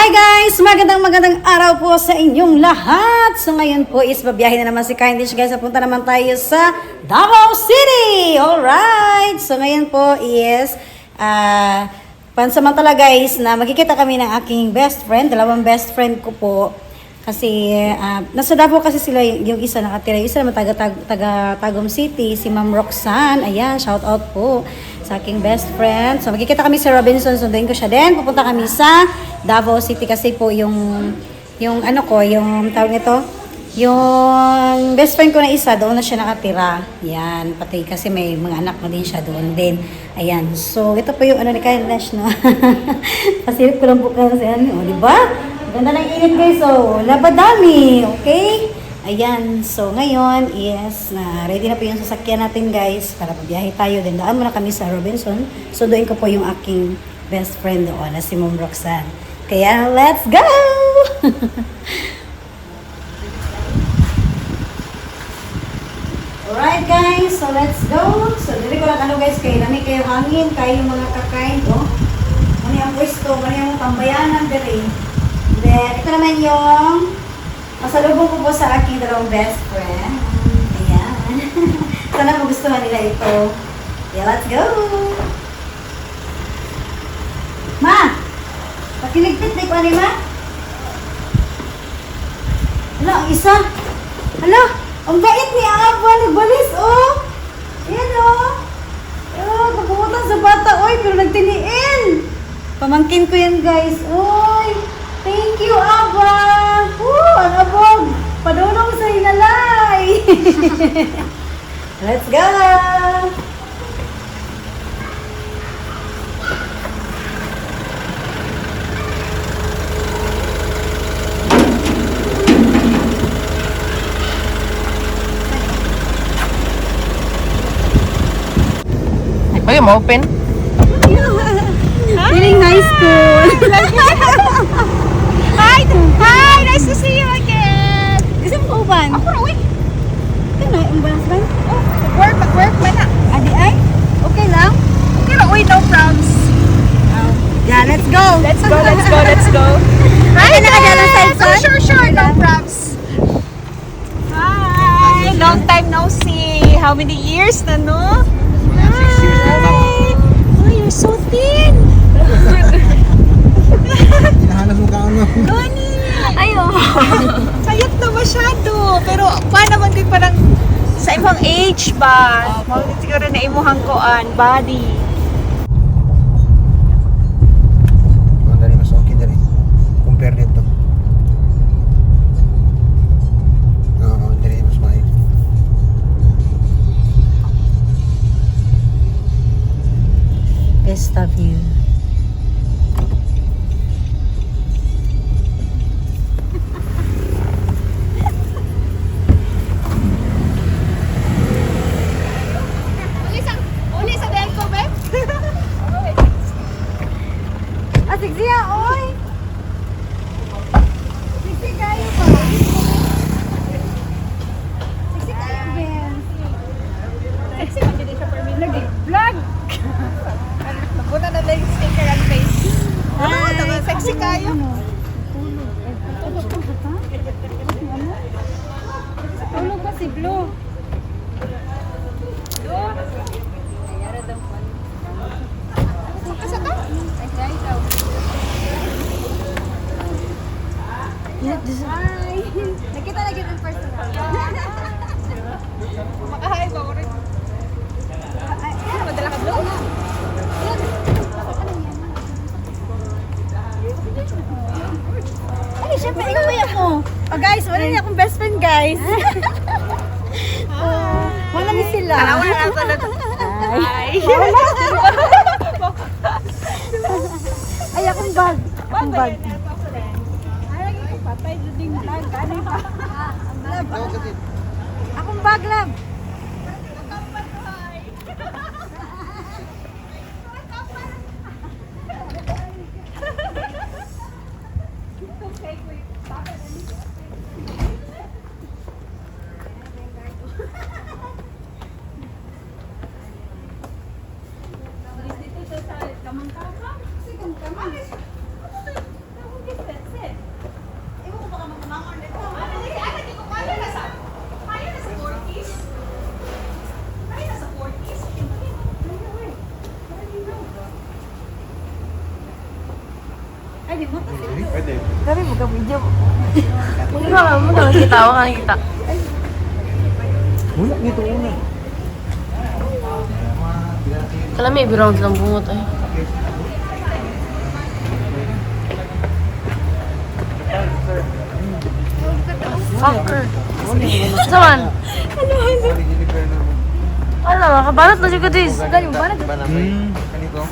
Hi guys! Magandang araw po sa inyong lahat. So ngayon po is babiyahin na naman si Kindness guys. Napunta naman tayo sa Davao City! Alright! So ngayon po is pansamantala guys na magkikita kami ng aking best friend. Dalawang best friend ko po. Kasi nasa Davao kasi sila yung isa nakatira. Yung isa naman taga Tagum City. Si Ma'am Roxanne. Ayan, shout out po sa aking best friend. So magkikita kami sa Robinson. Sunduin ko siya din. Pupunta kami sa Davao City kasi po yung ano ko, yung tawag nito, yung best friend ko na isa, doon na siya nakatira. Yan, pati kasi may mga anak na din siya doon din. Ayan, so ito po yung ano ni Kindness, no? Pasilip ko lang po kasi ano, di ba? Ganda ng init guys, so labadami, okay? Ayan, so ngayon is ready na po yung sasakyan natin guys para pabiyahe tayo. Then daan muna kami sa Robinson. So doon ko po yung aking best friend doon na si Ma'am Roxanne. Kaya let's go! Alright guys, so let's go. So dili ko lang ano guys, kay dami kayo hangin, kayo mga kakain ko. Ano yung pwesto, ano yung tambayanan diri. Then ito naman yung masalubong ko po sa aking dalawang best friend. Ayan. Sana magustuhan nila ito. Yeah, let's go! Ma! Pakiligpit na ko ani ma? Hala, ang isa. Hala, ang bait ni Aba. Nagbalis, oh. Ayan, oh. Oh, pagpupunta sa bata, oy, pero nagtiniin. Pamangkin ko yan, guys. Oy, thank you, Aba. Ang abog. Padulong sa hinalay. Let's go. Ay, ma-open? Feeling high school. Hi! Hi! Nice to see you again! Gusto mo uban? Ako na, uy! Ito na, uban ba? Oh, work man na. Adi ay? Okay lang? Okay na, uy, no problems. Yeah, let's go. Let's go. Hi, Okay na ka dyan ang cellphone? Sure, no problems. Hi! Long time no see. How many years na, no? Hi! Oh, you're so thin. Hinahanap mo ka ano? Gani! Ayo. Sayat na masyado. Pero pa naman kayo parang sa imong age ba? Siguro na imuhang koan, body. Dari mas okay dari. Compare dito. Oo, dari mas maayos. Best of you. Uli sa Delco, babe? Sige siya, oy! Sige kayo pa. Sige kayo, Ben. Sexy man din siya for me. Nag-vlog! Napunta na lang yung sticker and face. Ano? Sexy kayo. Tulog pa si Blue. Asa ka? Hi! Nakita na kita in person. Makahay ba ko rin? Madala ka blue? Ay, syempre, inuwi ako. Oh, guys, wala niya akong best friend, guys. Wala ni sila. Wala na talaga. Hi! Ay, akong bag. Akong bag. Patay ding vlog. Ano ba? Akong bag, love. Kamang-kamang. Sige, kamang. Pwede. Dari mo ka video. Muna mo na kita ako kita. Wala nito una. Kala may birang silang bungot ay. Fucker. Saman. Alam, makabalat na siya ka dis. Ganyan ba na? Kanito?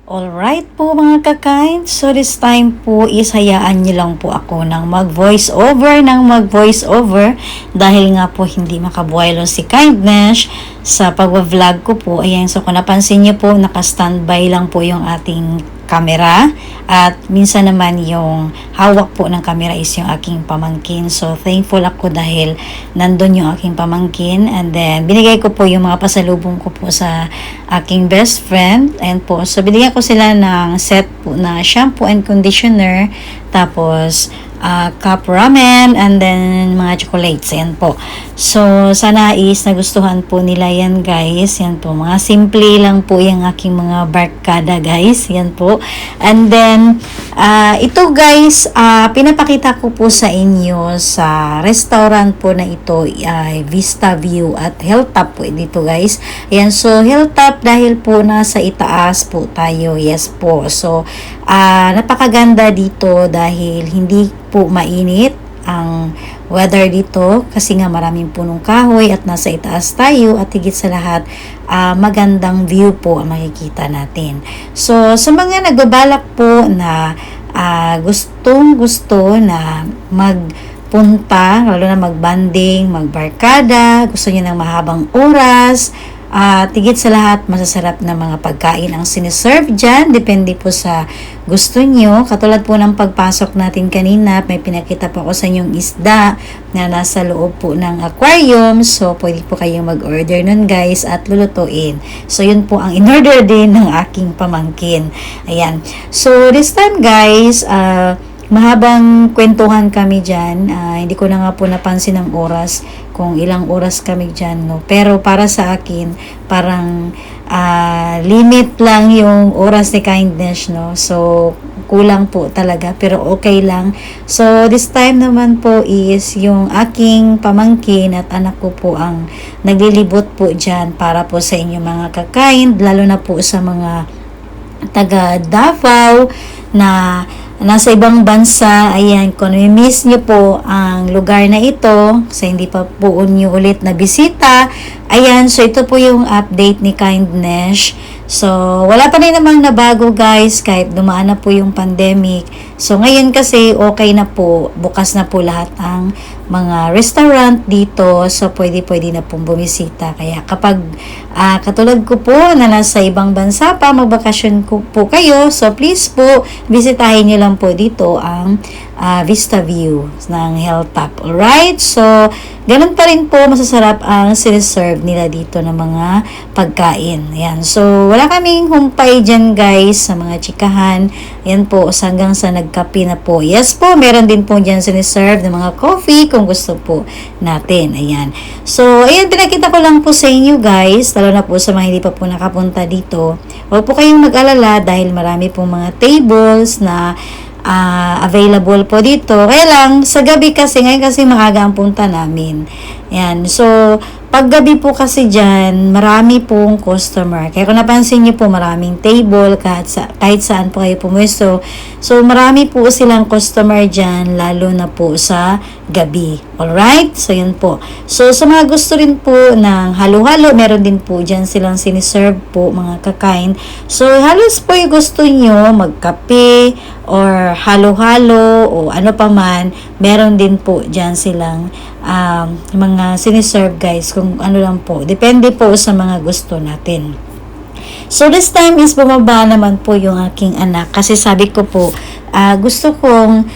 Alright po mga kakain, so this time po is hayaan nyo lang po ako ng mag-voice over dahil nga po hindi makabuhay si Kindness sa pag-vlog ko po. Ayan, so kung napansin nyo po, naka-standby lang po yung ating camera at minsan naman yung hawak po ng camera is yung aking pamangkin. So thankful ako dahil nandun yung aking pamangkin, and then binigay ko po yung mga pasalubong ko po sa aking best friend. And po, so binigyan ko sila ng set po na shampoo and conditioner, tapos cup ramen, and then mga chocolates. Yan po. So, sana is nagustuhan po nila yan, guys. Yan po. Mga simple lang po yung aking mga barkada, guys. Yan po. And then, ito, guys, pinapakita ko po sa inyo sa restaurant po na ito, Vista View at Hilltop po dito, guys. Ayan. So, Hilltop dahil po nasa itaas po tayo. Yes po. So, napakaganda dito dahil hindi po mainit ang weather dito kasi nga maraming punong kahoy at nasa itaas tayo, at higit sa lahat magandang view po ang makikita natin. So sa mga nagbabalak po na gustong gusto na magpunta, lalo na magbanding, magbarkada, gusto niyo ng mahabang oras, tigit sa lahat, masasarap na mga pagkain ang siniserve dyan. Depende po sa gusto nyo. Katulad po ng pagpasok natin kanina, may pinakita po ako sa inyong isda na nasa loob po ng aquarium. So, pwede po kayong mag-order nun, guys, at lulutuin. So, yun po ang in-order din ng aking pamangkin. Ayan. So, this time, guys, mahabang kwentuhan kami dyan. Hindi ko na nga po napansin ang oras, kung ilang oras kami dyan, no? Pero para sa akin, parang limit lang yung oras ni Kindness, no? So, kulang po talaga, pero okay lang. So, this time naman po is yung aking pamangkin at anak ko po ang naglilibot po dyan para po sa inyo mga kakain, lalo na po sa mga taga Davao na nasa ibang bansa. Ayan, kung miss nyo po ang lugar na ito, sa hindi pa po nyo ulit na bisita, ayan, so ito po yung update ni Kindness. So, wala pa rin namang nabago, guys, kahit dumaan na po yung pandemic. So, ngayon kasi okay na po, bukas na po lahat ang mga restaurant dito. So, pwede na pong bumisita. Kaya kapag katulad ko po na nasa ibang bansa pa, magbakasyon po kayo, so please po, bisitahin nyo lang po dito ang Vista View ng Hilltop. Alright? So, ganun pa rin po, masasarap ang siniserve nila dito ng mga pagkain. Ayan. So, wala kaming humpay dyan, guys, sa mga chikahan. Ayan po, hanggang sa nagkape na po. Yes po, meron din po dyan siniserve ng mga coffee kung gusto po natin. Ayan. So, ayan, pinakita ko lang po sa inyo, guys, lalo na po sa mga hindi pa po nakapunta dito. Huwag po kayong mag-alala dahil marami pong mga tables na available po dito. Kaya lang, sa gabi kasi, ngayon kasi maaga ang punta namin. Yan. So, paggabi po kasi dyan, marami pong customer. Kaya kung napansin niyo po, maraming table, kahit saan po kayo pumuesto. So, marami po silang customer dyan, lalo na po sa gabi. Alright? So, yun po. So, sa mga gusto rin po ng halo-halo, meron din po dyan silang siniserve po, mga kakain. So, halos po yung gusto nyo, magkape, or halo-halo, o ano pa man, meron din po dyan silang mga siniserve, guys, kung ano lang po. Depende po sa mga gusto natin. So, this time is bumaba naman po yung aking anak. Kasi sabi ko po, gusto kong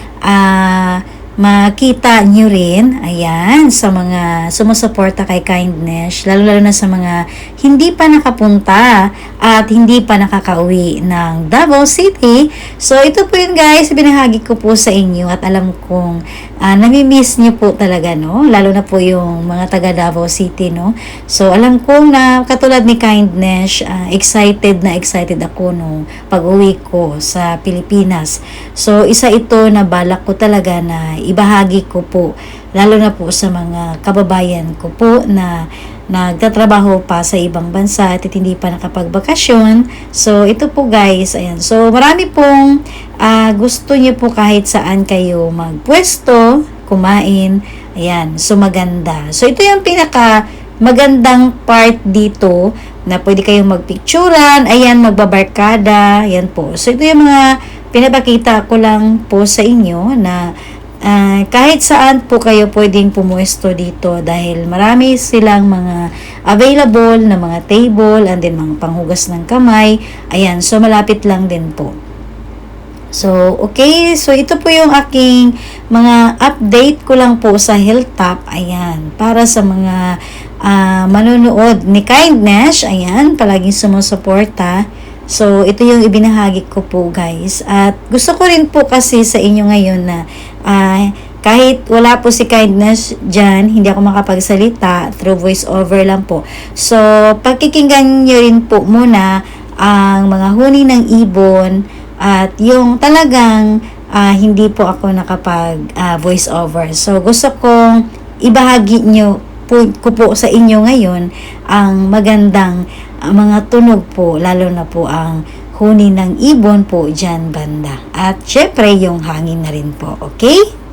makita nyo rin, ayan, sa mga sumusuporta kay Kindness, lalo-lalo na sa mga hindi pa nakapunta at hindi pa nakakauwi ng Davao City. So, ito po yun, guys, binahagi ko po sa inyo at alam kong nami-miss nyo po talaga, no? Lalo na po yung mga taga Davao City, no? So, alam kong na katulad ni Kindness, excited ako nung pag-uwi ko sa Pilipinas. So, isa ito na balak ko talaga na ibahagi ko po, lalo na po sa mga kababayan ko po na nagtatrabaho pa sa ibang bansa at hindi pa nakapagbakasyon. So, ito po, guys, ayan. So, marami pong gusto niyo po kahit saan kayo magpwesto, kumain, ayan. So, maganda. So, ito yung pinaka magandang part dito na pwede kayong magpicturan, ayan, magbabarkada, ayan po. So, ito yung mga pinapakita ko lang po sa inyo na kahit saan po kayo pwedeng pumuesto dito dahil marami silang mga available na mga table and then mga panghugas ng kamay. Ayan, so malapit lang din po. So, okay. So, ito po yung aking mga update ko lang po sa Hilltop. Ayan, para sa mga manonood ni Kindness. Ayan, palaging sumusuporta. So, ito yung ibinahagi ko po, guys. At gusto ko rin po kasi sa inyo ngayon na kahit wala po si Kindness dyan, hindi ako makapagsalita, through voice over lang po. So, pakikinggan nyo rin po muna ang mga huni ng ibon at yung talagang hindi po ako nakapag voice over. So, gusto kong ibahagi nyo ko po sa inyo ngayon ang magandang mga tunog po, lalo na po ang huni ng ibon po dyan banda. At syempre, yung hangin na rin po. Okay?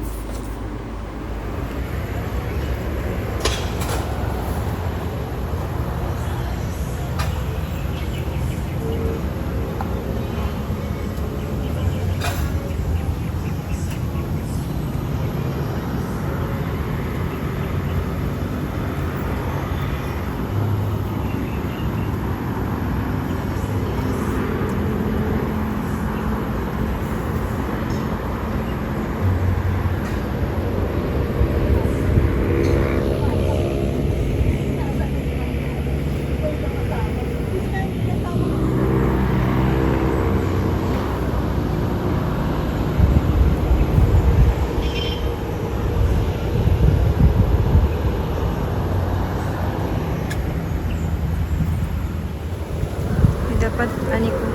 Dapat, ani ko.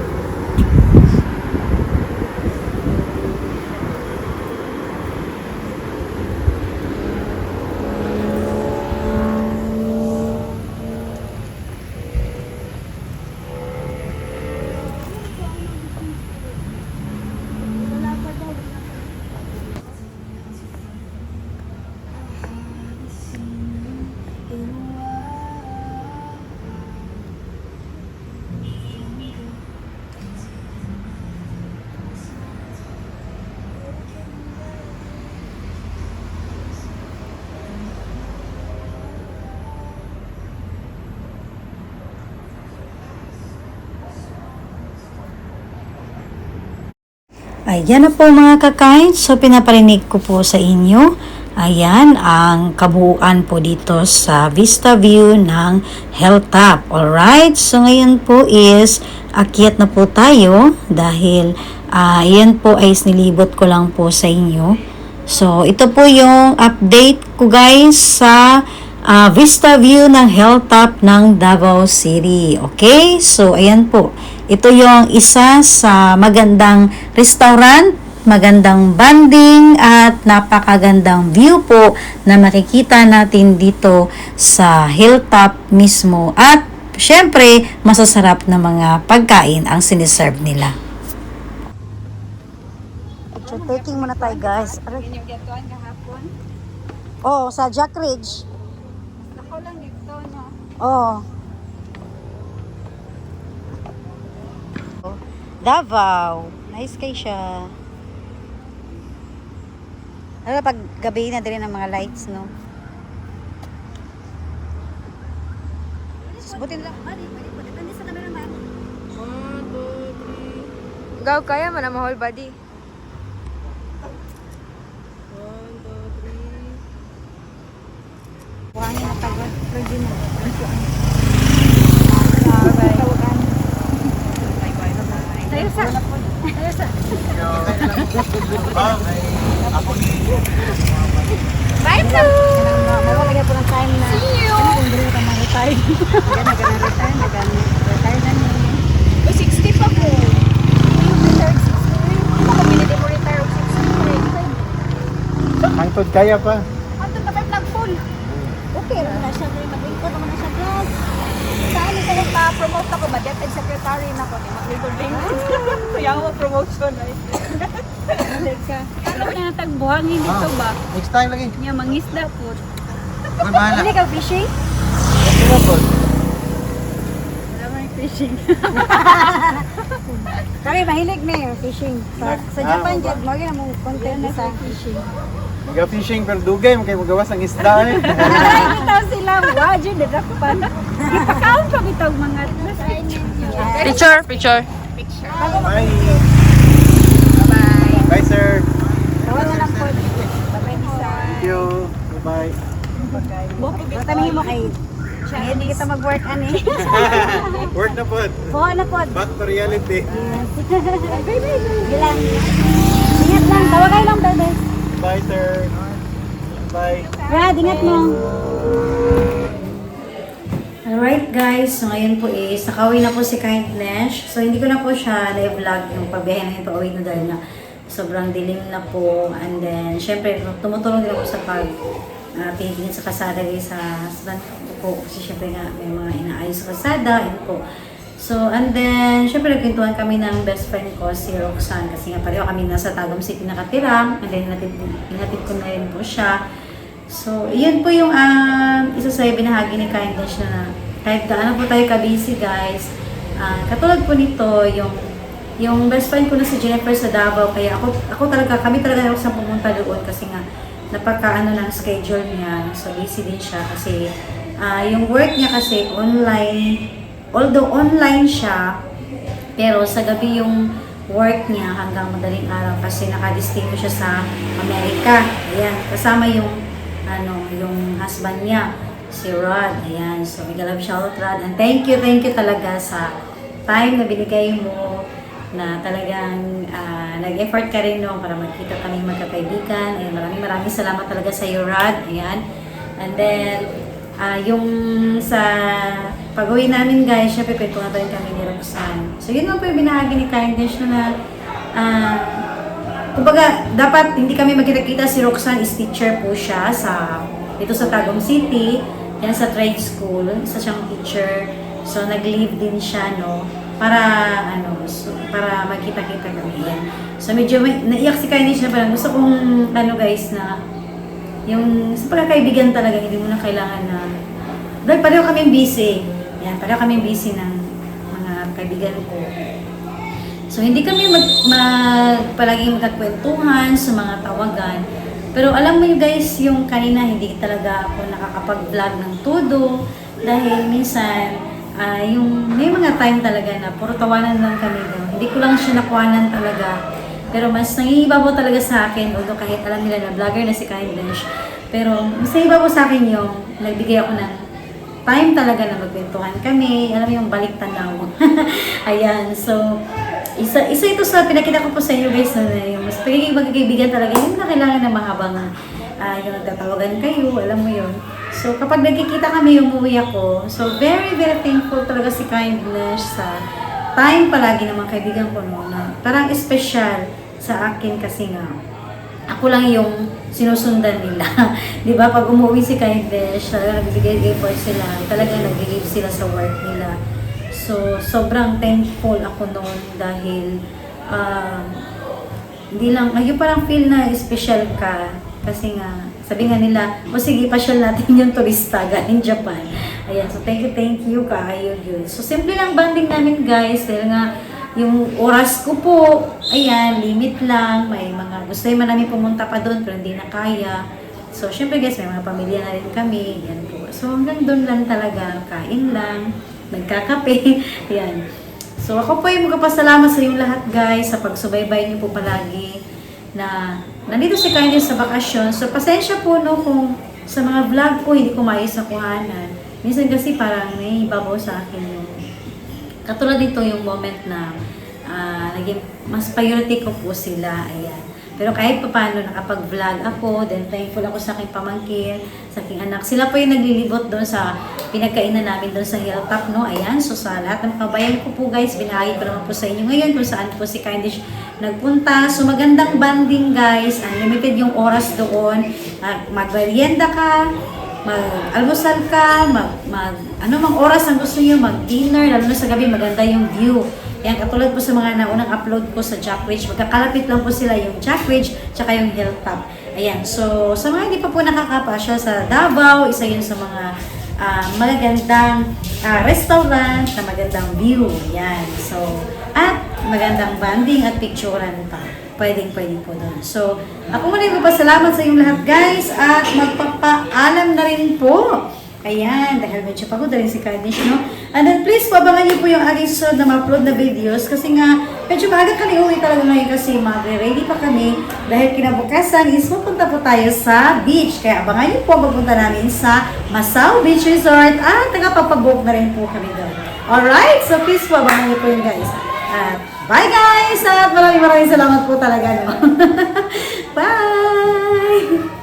Ayan na po mga kakain. So, pinaparinig ko po sa inyo. Ayan, ang kabuuan po dito sa Vista View ng Hilltop. Alright? So, ngayon po is akyat na po tayo dahil ayan po ay sinilibot ko lang po sa inyo. So, ito po yung update ko, guys, sa Vista View ng Hilltop ng Davao City. Okay? So, ayan po. Ito yung isa sa magandang restaurant, magandang banding at napakagandang view po na makikita natin dito sa Hilltop mismo. At syempre, masasarap na mga pagkain ang siniserve nila. Picture taking muna tayo, guys. Yung gatuan kahapon. Oh, sa Jack Ridge. Ako lang dito, no? Oh. Davao. Nice kay siya. Ano pag gabi na din ng mga lights, no? Butin lang. Depende sa camera man. Gaw kaya man ang whole body. Buhangin na tagod. Pwede mo. Tayo sa. Tayo sa. Bye, Blue! Nawala po ng time na. See you! Hindi ka ma-retire. Nag-retire na ni. 60 pa ko. Retire 60. Ako pinili mo retire 60. Hangtod kaya pa. Anto na may plug full. Okay, na siya. Mag-ikot naman na siya vlog. Saan ko pa-promote ako ba? Deputy Secretary na ko. Mag-legal Kaya ako promotion ay. Ka. Ano kaya tagbuhangin dito ba? Next time lagi. Niya mangisda po. Ako bahala. Hindi ka fishing? Sige po. Wala may fishing. Kami mahilig na yung fishing. Sa Japan, dyan, mo na mong content na sa fishing. Mag-fishing pero dugay mo kayo magawas ng isda eh. Bitaw sila. Wajin, dadakpan. Ipakaon pa bitaw mga Picture, picture. Bye. Bye. Bye sir. Tawag na lang po. Thank you. Bye. Tamihin mo kay. Hindi kita mag-work, ani. Work na po. Buha na po. Back to reality. Bilang. Ingat lang. Tawag kayo lang, bebe. Bye sir. Bye. Brad, ingat mo. Alright guys, so ngayon po is nakauwi na po si Kindness. So hindi ko na po siya na-vlog yung pagbiyahe na yun pa-uwi na dahil na sobrang dilim na po. And then, syempre, tumutulong din ako sa tingin sa kasada guys sa po. Kasi syempre nga may mga inaayos sa kasada. Yun po. So, and then, syempre nagkwentuhan kami ng best friend ko, si Roxanne. Kasi nga pareho kami nasa Tagum City nakatira. And then, inatid ko na rin po siya. So, yun po yung isa sa binahagi ni Kindness na kahit gaano po tayo ka-busy guys. Katulad po nito, yung best friend ko na si Jennifer sa Davao. Kaya kami talaga sa pumunta doon kasi nga napaka ng schedule niya. So, busy din siya kasi yung work niya kasi online. Although online siya, pero sa gabi yung work niya hanggang madaling araw kasi nakadestino siya sa Amerika. Ayan, kasama yung husband niya, si Rod. Ayan, so big love shout out Rod. And thank you talaga sa time na binigay mo na talagang nag-effort ka rin para magkita kami magkakaibigan. Ayan, maraming salamat talaga sa iyo Rod. Ayan. And then, yung sa pag-uwi namin guys, syempre kwentuhan pa rin kami ni Roxanne. So yun lang po yung binahagi ni Kindness na kumbaga, dapat hindi kami magkita-kita. Si Roxanne is teacher po siya dito sa Tagum City. Yan sa trade school. Isa siyang teacher. So, nag-leave din siya, no? Para magkita-kita kami. Yan. So, medyo naiyak si Kindness na parang gusto kong, guys, na yung sa pagkakaibigan talaga, hindi mo na kailangan na dahil pareho kaming busy. Yan, pareho kaming busy ng mga kaibigan ko. So, hindi kami palaging magkakwentuhan sa mga tawagan. Pero alam mo yung guys, yung kanina hindi talaga ako nakakapag-vlog ng todo. Dahil minsan, may mga time talaga na puro tawanan lang kami. Hindi ko lang siya nakuhanan talaga. Pero mas nangihibabaw talaga sa akin, although kahit alam nila na vlogger na si Kindness. Pero mas nangihibabaw sa akin yung nagbigay ako ng time talaga na magkwentuhan kami. Alam mo yung balik tanaw. Ayan, so isa ito sa pinakita ko po sa inyo guys na yung mas magkakaibigan talaga yung na kailangan na mahabang yung nagtatawagan kayo, alam mo yun. So kapag nagkikita kami, umuwi ako. So very thankful talaga si Kindness sa time palagi ng mga kaibigan ko no, na parang special sa akin kasi nga ako lang yung sinusundan nila. Di ba? Pag umuwi si Kindness, nagbibigay effort sila, talagang nag-give sila sa work nila. So, sobrang thankful ako noon dahil hindi lang, yung parang feel na special ka kasi nga Sabi nga nila, o sige, pasyal natin yung turista galing Japan. Ayan, so thank you, kaayo yun. So simple lang banding namin guys, dahil nga yung oras ko po, ayan, limit lang. May mga gusto man namin pumunta pa doon, pero hindi na kaya. So syempre guys, may mga pamilya na rin kami. Yan po. So hanggang doon lang talaga, kain lang, nagkakape. Ayan. So ako po ay magpapasalamat sa inyong lahat guys, sa pagsubaybay niyo po palagi na nandito si Candy sa bakasyon. So, pasensya po no kung sa mga vlog ko hindi ko maayos na kuhanan. Minsan kasi parang may babaw sa akin yung katulad dito yung moment na naging mas priority ko po sila. Ayan. Pero kahit pa paano nakapag-vlog ako, then thankful ako sa aking pamangkin, sa aking anak. Sila po yung naglilibot doon sa pinagkainan namin doon sa Hilltop, no? Ayan, so sa lahat ng kabayan ko po guys, binahagi ko naman po sa inyo ngayon kung saan po si Candice nagpunta. So magandang banding guys, unlimited yung oras doon. Mag-merienda ka, mag-almusal ka, ano mang oras ang gusto niyo, mag-dinner, lalo na sa gabi, maganda yung view. Yan, katulad po sa mga naunang upload ko sa Jack Ridge, magkakalapit lang po sila yung Jack Ridge, tsaka yung Hilltop. Ayan, so sa mga hindi pa po nakakapasya sa Davao, isa yun sa mga magagandang restaurant na magandang view. Yan, so, at magandang banding at picturean pa. Pwedeng po doon. So, ako muna yung magpasalamat sa inyong lahat guys at magpapaalam na rin po. Ayan, dahil medyo pagod rin si Candice, no? And then please, pabangan niyo po yung aking susunod na ma-upload na videos kasi nga, medyo maaga kami uwi talaga ngayon kasi magre-ready pa kami dahil kinabukasan is pupunta po tayo sa beach. Kaya abangan niyo po pagpunta namin sa Masao Beach Resort at tagapapabook na rin po kami doon. Alright? So please po, abangan niyo po yun guys. At bye guys! At maraming salamat po talaga, no? Bye!